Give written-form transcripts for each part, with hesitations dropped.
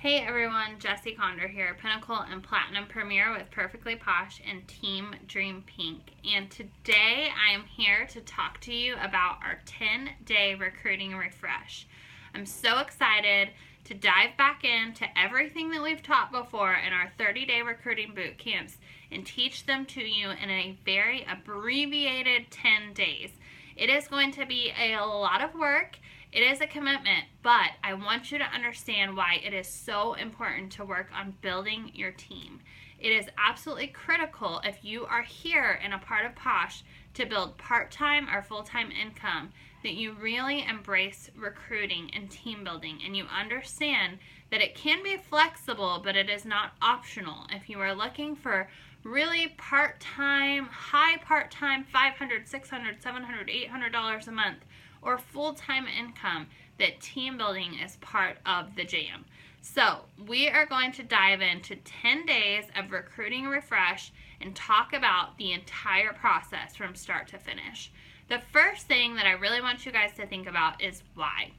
Hey everyone, Jesi here, Pinnacle and Platinum Premier with Perfectly Posh and Team Dream Pink. And today I am here to talk to you about our 10-day recruiting refresh. I'm so excited to dive back into everything that we've taught before in our 30-day recruiting boot camps and teach them to you in a very abbreviated 10 days. It is going to be a lot of work. It is a commitment, but I want you to understand why it is so important to work on building your team. It is absolutely critical if you are here and a part of Posh to build part-time or full-time income that you really embrace recruiting and team building and you understand that it can be flexible, but it is not optional. If you are looking for really part-time, high part-time, $500, $600, $700, $800 a month, or full-time income, that team building is part of the jam. So we are going to dive into 10 days of recruiting refresh and talk about the entire process from start to finish. The first thing that I really want you guys to think about is why.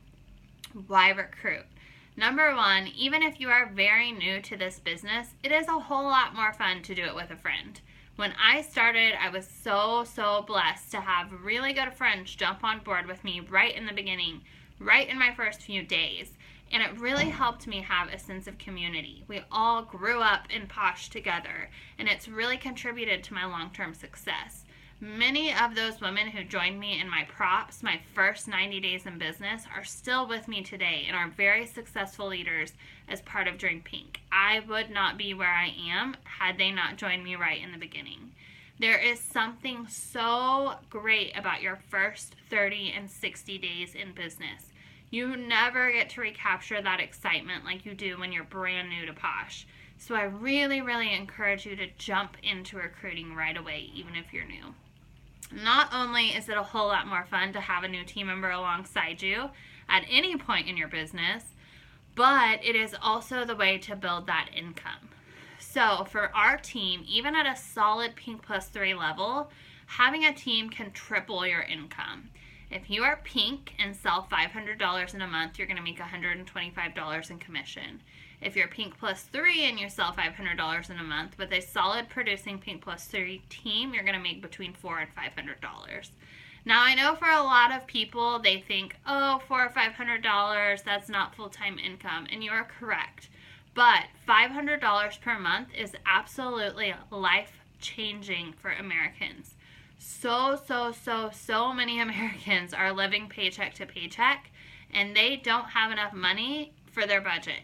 Why recruit? Number one, even if you are very new to this business, it is a whole lot more fun to do it with a friend. When I started, I was so blessed to have really good friends jump on board with me right in the beginning, right in my first few days. And it really helped me have a sense of community. We all grew up in Posh together, and it's really contributed to my long-term success. Many of those women who joined me in my props, my first 90 days in business, are still with me today and are very successful leaders as part of Dream Pink. I would not be where I am had they not joined me right in the beginning. There is something so great about your first 30 and 60 days in business. You never get to recapture that excitement like you do when you're brand new to Posh. So I really encourage you to jump into recruiting right away, even if you're new. Not only is it a whole lot more fun to have a new team member alongside you at any point in your business, but it is also the way to build that income. So for our team, even at a solid Pink Plus 3 level, having a team can triple your income. If you are Pink and sell $500 in a month, you're going to make $125 in commission. If you're Pink Plus 3 and you sell $500 in a month, with a solid producing Pink Plus 3 team, you're going to make between $400 and $500. Now, I know for a lot of people, they think, oh, $400 or $500, that's not full-time income, and you are correct. But $500 per month is absolutely life-changing for Americans. So many Americans are living paycheck to paycheck, and they don't have enough money for their budget.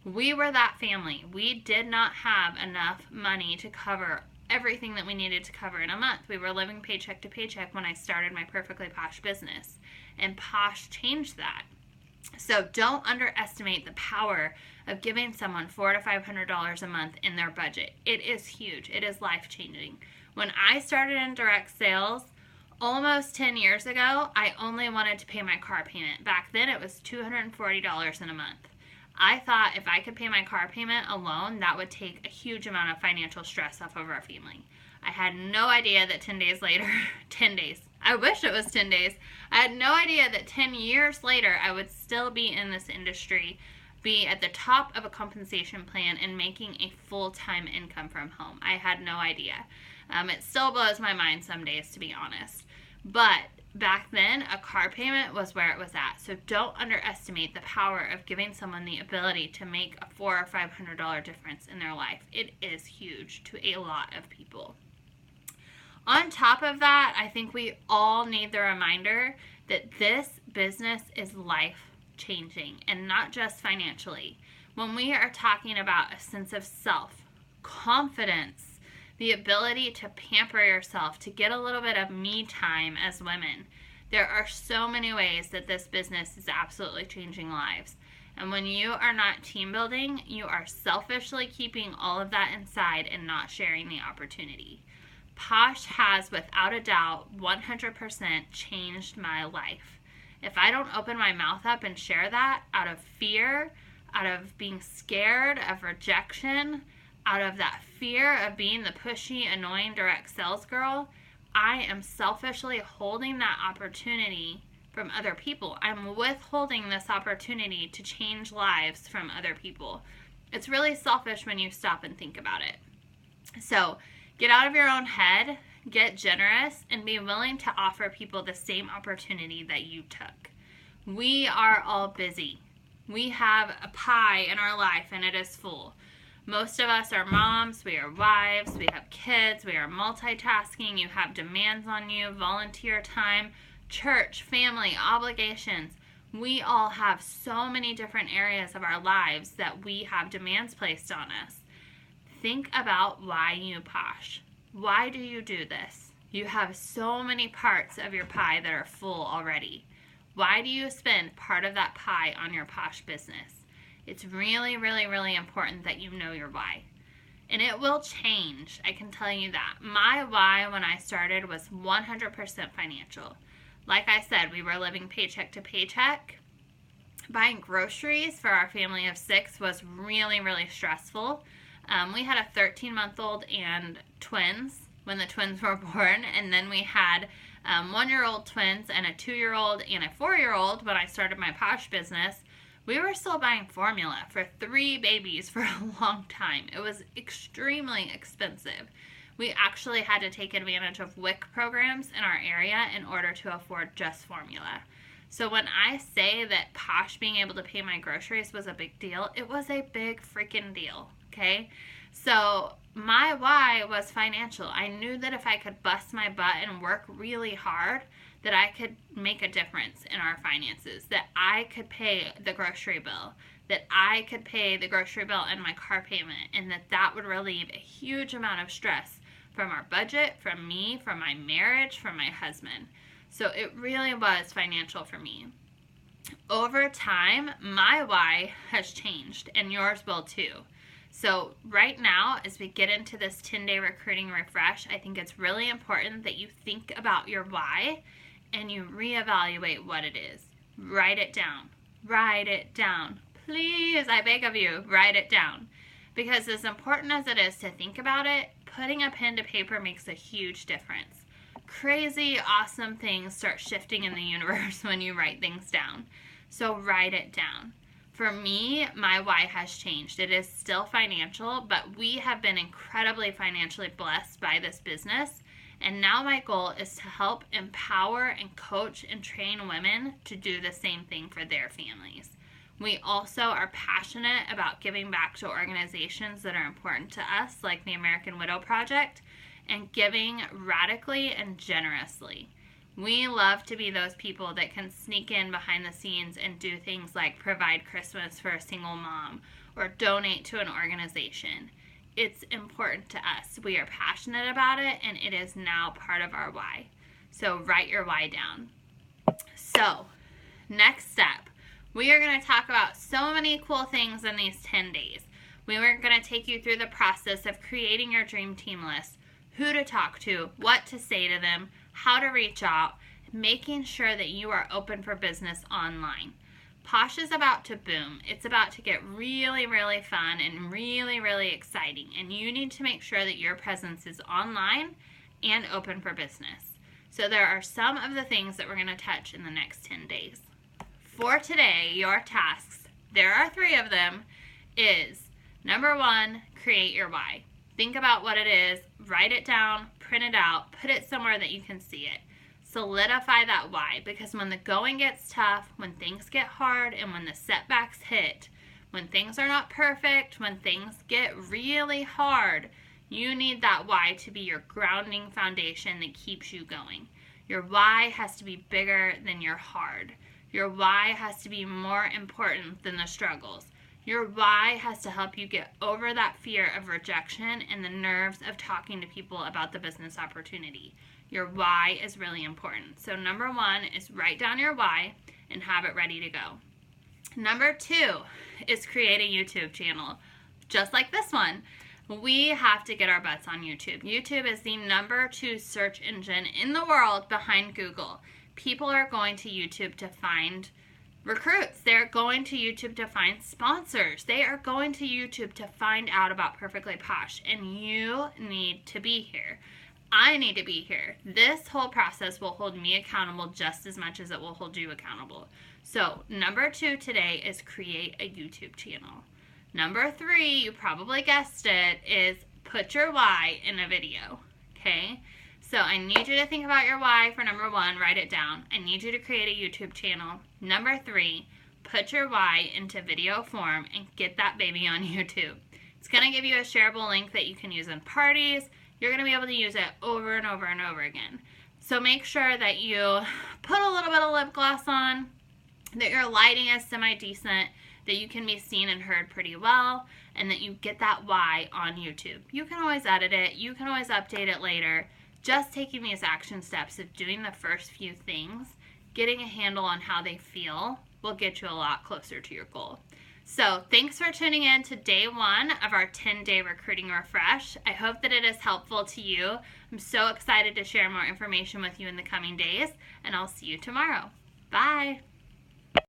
We were that family. We did not have enough money to cover everything that we needed to cover in a month. We were living paycheck to paycheck when I started my Perfectly Posh business, and Posh changed that. So don't underestimate the power of giving someone $400 to $500 a month in their budget. It is huge. It is life-changing. When I started in direct sales almost 10 years ago, I only wanted to pay my car payment. Back then, it was $240 in a month. I thought if I could pay my car payment alone, that would take a huge amount of financial stress off of our family. I had no idea that 10 days later, 10 days, I wish it was 10 days. I had no idea that 10 years later, I would still be in this industry, be at the top of a compensation plan, and making a full-time income from home. I had no idea. It still blows my mind some days, to be honest. But back then, a car payment was where it was at. So don't underestimate the power of giving someone the ability to make a $400 or $500 difference in their life. It is huge to a lot of people. On top of that, I think we all need the reminder that this business is life-changing, and not just financially. When we are talking about a sense of self, confidence, the ability to pamper yourself, to get a little bit of me time as women, there are so many ways that this business is absolutely changing lives. And when you are not team building, you are selfishly keeping all of that inside and not sharing the opportunity. Posh has, without a doubt, 100% changed my life. If I don't open my mouth up and share that out of fear, out of being scared of rejection, out of that fear of being the pushy, annoying direct sales girl, I am selfishly holding that opportunity from other people. I'm withholding this opportunity to change lives from other people. It's really selfish when you stop and think about it. So get out of your own head, get generous, and be willing to offer people the same opportunity that you took. We are all busy. We have a pie in our life and it is full. Most of us are moms, we are wives, we have kids, we are multitasking, you have demands on you, volunteer time, church, family, obligations. We all have so many different areas of our lives that we have demands placed on us. Think about why you posh. Why do you do this? You have so many parts of your pie that are full already. Why do you spend part of that pie on your posh business? It's really, really, really important that you know your why. And it will change, I can tell you that. My why when I started was 100% financial. Like I said, we were living paycheck to paycheck. Buying groceries for our family of 6 was really, really stressful. We had a 13-month-old and twins when the twins were born, and then we had 1-year-old twins and a 2-year-old and a 4-year-old when I started my posh business. We were still buying formula for 3 babies for a long time. It was extremely expensive. We actually had to take advantage of WIC programs in our area in order to afford just formula. So when I say that posh being able to pay my groceries was a big deal, it was a big freaking deal, okay? So my why was financial. I knew that if I could bust my butt and work really hard, that I could make a difference in our finances, that I could pay the grocery bill, that I could pay the grocery bill and my car payment, and that would relieve a huge amount of stress from our budget, from me, from my marriage, from my husband. So it really was financial for me. Over time, my why has changed, and yours will too. So right now, as we get into this 10-day recruiting refresh, I think it's really important that you think about your why and you reevaluate what it is. Write it down. Write it down. Please, I beg of you, write it down. Because as important as it is to think about it, putting a pen to paper makes a huge difference. Crazy, awesome things start shifting in the universe when you write things down. So write it down. For me, my why has changed. It is still financial, but we have been incredibly financially blessed by this business. And now my goal is to help empower and coach and train women to do the same thing for their families. We also are passionate about giving back to organizations that are important to us, like the American Widow Project, and giving radically and generously. We love to be those people that can sneak in behind the scenes and do things like provide Christmas for a single mom or donate to an organization. It's important to us. We are passionate about it, and it is now part of our why. So write your why down. So, next step, we are going to talk about so many cool things in these 10 days. We are going to take you through the process of creating your dream team list, who to talk to, what to say to them, how to reach out, making sure that you are open for business online. Posh is about to boom. It's about to get really, really fun and really, really exciting. And you need to make sure that your presence is online and open for business. So there are some of the things that we're going to touch in the next 10 days. For today, your tasks, there are 3 of them, is number 1, create your why. Think about what it is, write it down, print it out, put it somewhere that you can see it. Solidify that why, because when the going gets tough, when things get hard, and when the setbacks hit, when things are not perfect, when things get really hard, you need that why to be your grounding foundation that keeps you going. Your why has to be bigger than your hard. Your why has to be more important than the struggles. Your why has to help you get over that fear of rejection and the nerves of talking to people about the business opportunity. Your why is really important. So number 1 is write down your why and have it ready to go. Number 2 is create a YouTube channel, just like this one. We have to get our butts on YouTube. YouTube is the number 2 search engine in the world behind Google. People are going to YouTube to find recruits. They're going to YouTube to find sponsors. They are going to YouTube to find out about Perfectly Posh, and you need to be here. I need to be here. This whole process will hold me accountable just as much as it will hold you accountable. So number 2 today is create a YouTube channel. Number 3, you probably guessed it, is put your why in a video, okay? So I need you to think about your why for number 1, write it down. I need you to create a YouTube channel. Number 3, put your why into video form and get that baby on YouTube. It's going to give you a shareable link that you can use in parties. You're going to be able to use it over and over and over again. So make sure that you put a little bit of lip gloss on, that your lighting is semi-decent, that you can be seen and heard pretty well, and that you get that why on YouTube. You can always edit it. You can always update it later. Just taking these action steps of doing the first few things, getting a handle on how they feel, will get you a lot closer to your goal. So thanks for tuning in to day 1 of our 10-day recruiting refresh. I hope that it is helpful to you. I'm so excited to share more information with you in the coming days, and I'll see you tomorrow. Bye.